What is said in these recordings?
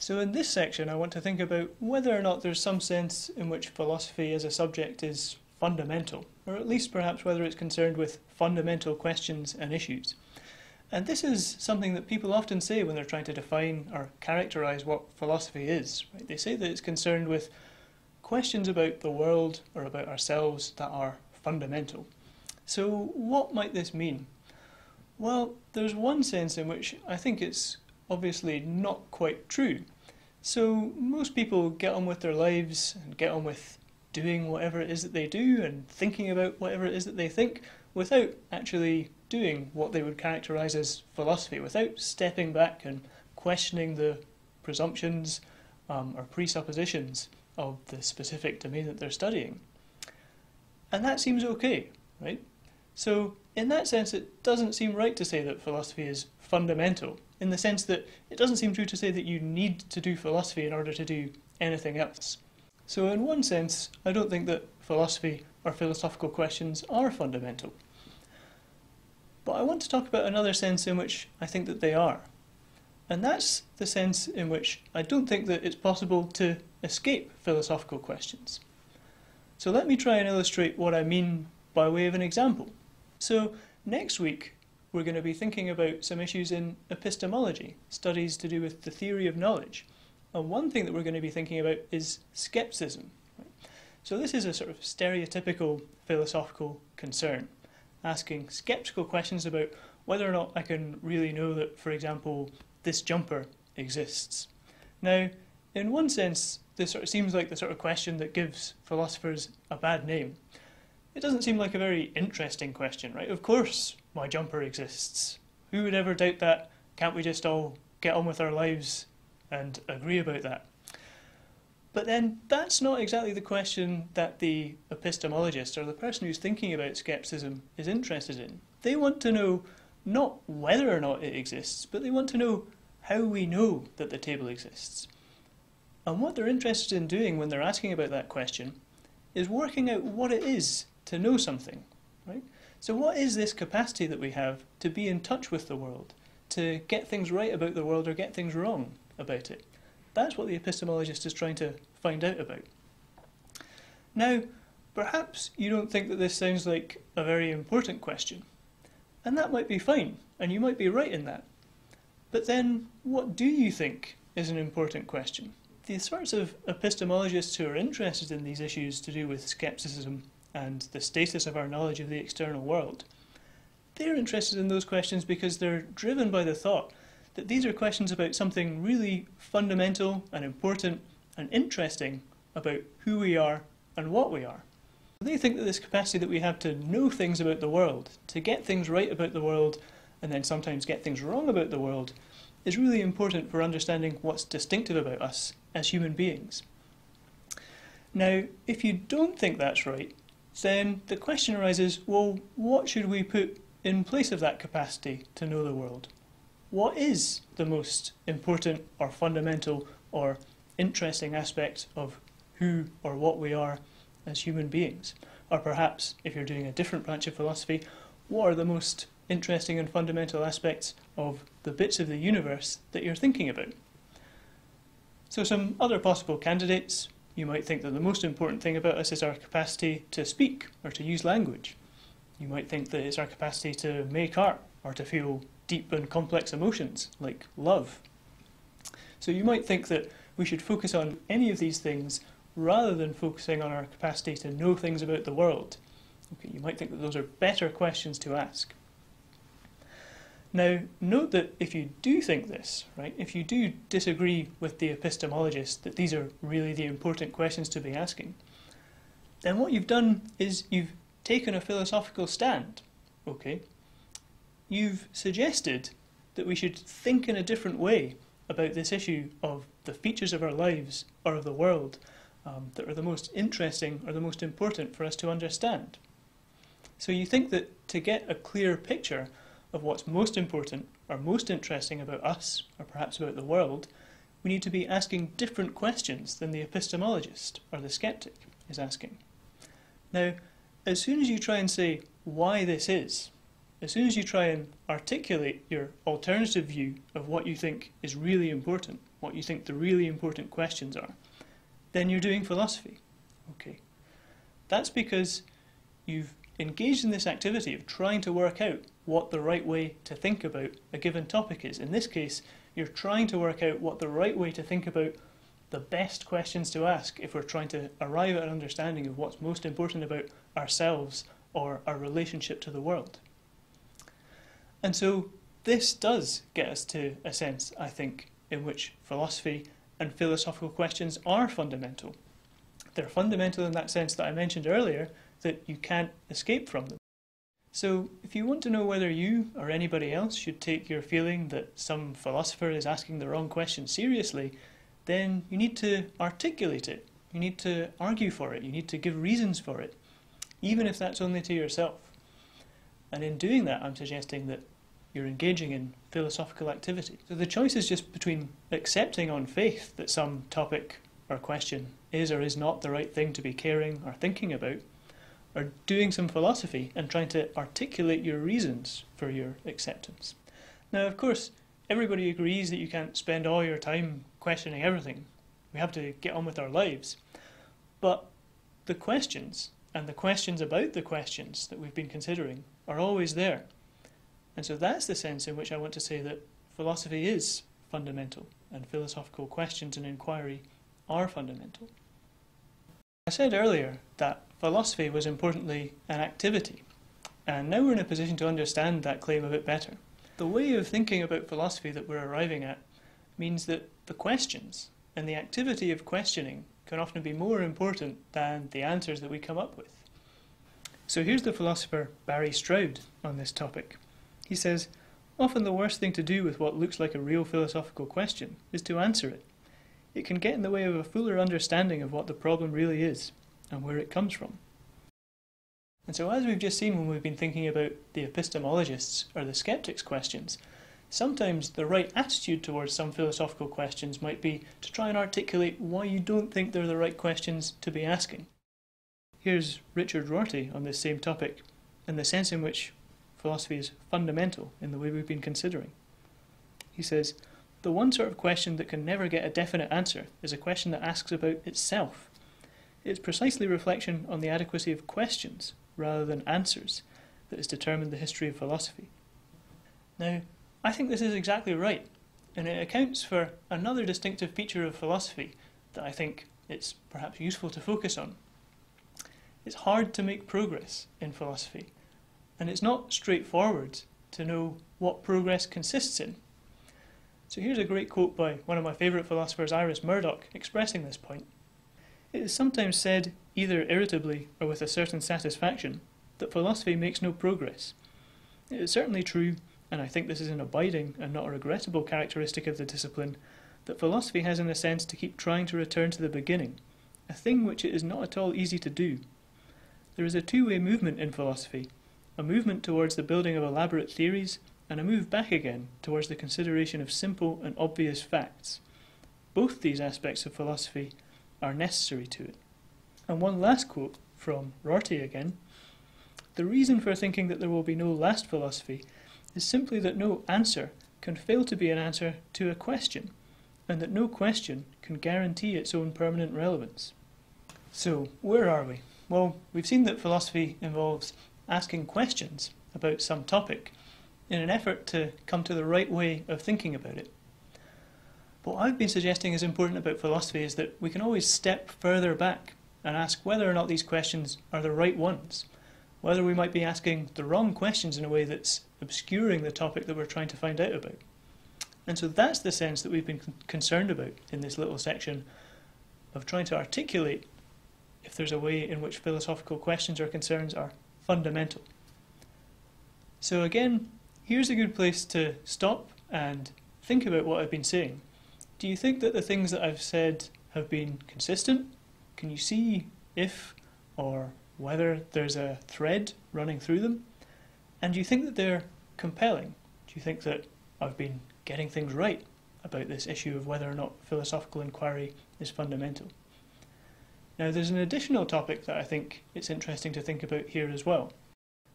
So in this section I want to think about whether or not there's some sense in which philosophy as a subject is fundamental, or at least perhaps whether it's concerned with fundamental questions and issues. And this is something that people often say when they're trying to define or characterize what philosophy is. Right? They say that it's concerned with questions about the world or about ourselves that are fundamental. So what might this mean? Well, there's one sense in which I think it's obviously not quite true. So most people get on with their lives and get on with doing whatever it is that they do and thinking about whatever it is that they think without actually doing what they would characterize as philosophy, without stepping back and questioning the presumptions or presuppositions of the specific domain that they're studying. And that seems okay, right? So in that sense, it doesn't seem right to say that philosophy is fundamental, in the sense that it doesn't seem true to say that you need to do philosophy in order to do anything else. So in one sense, I don't think that philosophy or philosophical questions are fundamental. But I want to talk about another sense in which I think that they are. And that's the sense in which I don't think that it's possible to escape philosophical questions. So let me try and illustrate what I mean by way of an example. So next week we're going to be thinking about some issues in epistemology, studies to do with the theory of knowledge. And one thing that we're going to be thinking about is skepticism. So this is a sort of stereotypical philosophical concern, asking skeptical questions about whether or not I can really know that, for example, this jumper exists. Now, in one sense, this sort of seems like the sort of question that gives philosophers a bad name. It doesn't seem like a very interesting question, right? Of course my jumper exists. Who would ever doubt that? Can't we just all get on with our lives and agree about that? But then that's not exactly the question that the epistemologist or the person who's thinking about skepticism is interested in. They want to know not whether or not it exists, but they want to know how we know that the table exists. And what they're interested in doing when they're asking about that question is working out what it is to know something, right? So what is this capacity that we have to be in touch with the world, to get things right about the world or get things wrong about it? That's what the epistemologist is trying to find out about. Now, perhaps you don't think that this sounds like a very important question, and that might be fine, and you might be right in that. But then, what do you think is an important question? The sorts of epistemologists who are interested in these issues to do with skepticism and the status of our knowledge of the external world, they're interested in those questions because they're driven by the thought that these are questions about something really fundamental and important and interesting about who we are and what we are. They think that this capacity that we have to know things about the world, to get things right about the world, and then sometimes get things wrong about the world, is really important for understanding what's distinctive about us as human beings. Now, if you don't think that's right, then the question arises, well, what should we put in place of that capacity to know the world? What is the most important or fundamental or interesting aspect of who or what we are as human beings? Or perhaps, if you're doing a different branch of philosophy, what are the most interesting and fundamental aspects of the bits of the universe that you're thinking about? So some other possible candidates: you might think that the most important thing about us is our capacity to speak or to use language. You might think that it's our capacity to make art or to feel deep and complex emotions like love. So you might think that we should focus on any of these things rather than focusing on our capacity to know things about the world. Okay, you might think that those are better questions to ask. Now, note that if you do think this, right, if you do disagree with the epistemologist that these are really the important questions to be asking, then what you've done is you've taken a philosophical stand, okay? You've suggested that we should think in a different way about this issue of the features of our lives or of the world that are the most interesting or the most important for us to understand. So you think that to get a clear picture of what's most important or most interesting about us, or perhaps about the world, we need to be asking different questions than the epistemologist or the skeptic is asking. Now, as soon as you try and say why this is, as soon as you try and articulate your alternative view of what you think is really important, what you think the really important questions are, then you're doing philosophy. Okay. That's because you've engaged in this activity of trying to work out what the right way to think about a given topic is. In this case, you're trying to work out what the right way to think about the best questions to ask if we're trying to arrive at an understanding of what's most important about ourselves or our relationship to the world. And so this does get us to a sense, I think, in which philosophy and philosophical questions are fundamental. They're fundamental in that sense that I mentioned earlier, that you can't escape from them. So if you want to know whether you or anybody else should take your feeling that some philosopher is asking the wrong question seriously, then you need to articulate it. You need to argue for it. You need to give reasons for it, even if that's only to yourself. And in doing that, I'm suggesting that you're engaging in philosophical activity. So the choice is just between accepting on faith that some topic or question is or is not the right thing to be caring or thinking about, or doing some philosophy and trying to articulate your reasons for your acceptance. Now, of course, everybody agrees that you can't spend all your time questioning everything. We have to get on with our lives. But the questions, and the questions about the questions that we've been considering, are always there. And so that's the sense in which I want to say that philosophy is fundamental, and philosophical questions and inquiry are fundamental. I said earlier that philosophy was importantly an activity, and now we're in a position to understand that claim a bit better. The way of thinking about philosophy that we're arriving at means that the questions and the activity of questioning can often be more important than the answers that we come up with. So here's the philosopher Barry Stroud on this topic. He says, "Often the worst thing to do with what looks like a real philosophical question is to answer it. It can get in the way of a fuller understanding of what the problem really is and where it comes from." And so as we've just seen when we've been thinking about the epistemologists' or the skeptics' questions, sometimes the right attitude towards some philosophical questions might be to try and articulate why you don't think they're the right questions to be asking. Here's Richard Rorty on this same topic, and the sense in which philosophy is fundamental in the way we've been considering. He says, "The one sort of question that can never get a definite answer is a question that asks about itself. It's precisely reflection on the adequacy of questions, rather than answers, that has determined the history of philosophy." Now, I think this is exactly right, and it accounts for another distinctive feature of philosophy that I think it's perhaps useful to focus on. It's hard to make progress in philosophy, and it's not straightforward to know what progress consists in. So here's a great quote by one of my favourite philosophers, Iris Murdoch, expressing this point. "It is sometimes said, either irritably or with a certain satisfaction, that philosophy makes no progress. It is certainly true, and I think this is an abiding and not a regrettable characteristic of the discipline, that philosophy has in a sense to keep trying to return to the beginning, a thing which it is not at all easy to do. There is a two-way movement in philosophy, a movement towards the building of elaborate theories, and a move back again towards the consideration of simple and obvious facts. Both these aspects of philosophy are necessary to it." And one last quote from Rorty again. "The reason for thinking that there will be no last philosophy is simply that no answer can fail to be an answer to a question, and that no question can guarantee its own permanent relevance." So, where are we? Well, we've seen that philosophy involves asking questions about some topic in an effort to come to the right way of thinking about it. But what I've been suggesting is important about philosophy is that we can always step further back and ask whether or not these questions are the right ones, whether we might be asking the wrong questions in a way that's obscuring the topic that we're trying to find out about. And so that's the sense that we've been concerned about in this little section of trying to articulate if there's a way in which philosophical questions or concerns are fundamental. So again, here's a good place to stop and think about what I've been saying. Do you think that the things that I've said have been consistent? Can you see if or whether there's a thread running through them? And do you think that they're compelling? Do you think that I've been getting things right about this issue of whether or not philosophical inquiry is fundamental? Now, there's an additional topic that I think it's interesting to think about here as well.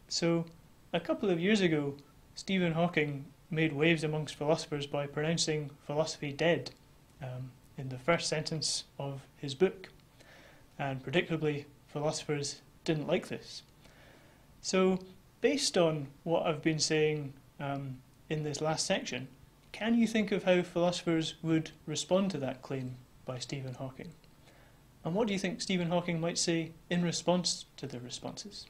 So, a couple of years ago, Stephen Hawking made waves amongst philosophers by pronouncing philosophy dead in the first sentence of his book. And predictably, philosophers didn't like this. So, based on what I've been saying in this last section, can you think of how philosophers would respond to that claim by Stephen Hawking? And what do you think Stephen Hawking might say in response to the responses?